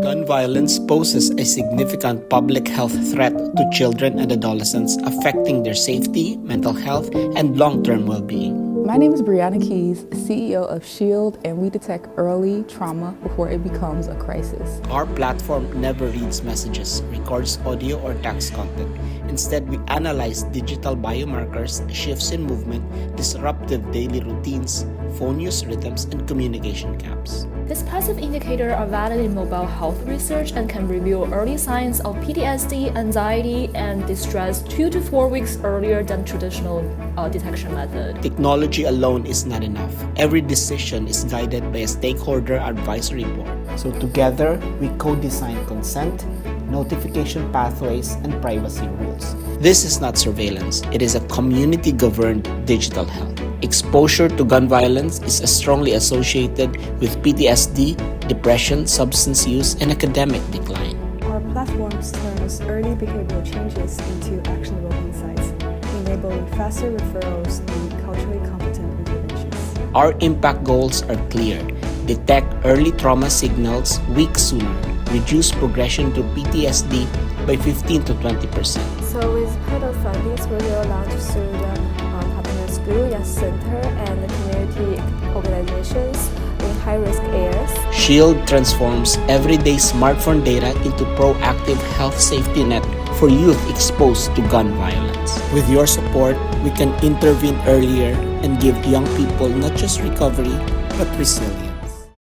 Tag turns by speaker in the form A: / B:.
A: Gun violence poses a significant public health threat to children and adolescents, affecting their safety, mental health, and long-term well-being.
B: My name is Brianna Keys, CEO of SHIELD, and we detect early trauma before it becomes a crisis.
A: Our platform never reads messages, records audio or text content. Instead, we analyze digital biomarkers, shifts in movement, disruptive daily routines, phone use rhythms, and communication gaps.
C: These passive indicators are valid in mobile health research and can reveal early signs of PTSD, anxiety, and distress 2 to 4 weeks earlier than traditional detection method.
A: Technology alone is not enough. Every decision is guided by a stakeholder advisory board. So together, we co-design consent, notification pathways, and privacy rules. This is not surveillance. It is a community-governed digital health. Exposure to gun violence is strongly associated with PTSD, depression, substance use, and academic decline.
D: Our platform turns early behavioral changes into actionable insights, enabling faster referrals and culturally competent interventions.
A: Our impact goals are clear. Detect early trauma signals weeks sooner. Reduce progression to PTSD by 15 to 20%.
E: So with part of fundings, we will launch through the partner school, youth center, and the community organizations in high-risk areas.
A: SHIELD transforms everyday smartphone data into proactive health safety net for youth exposed to gun violence. With your support, we can intervene earlier and give young people not just recovery, but resilience.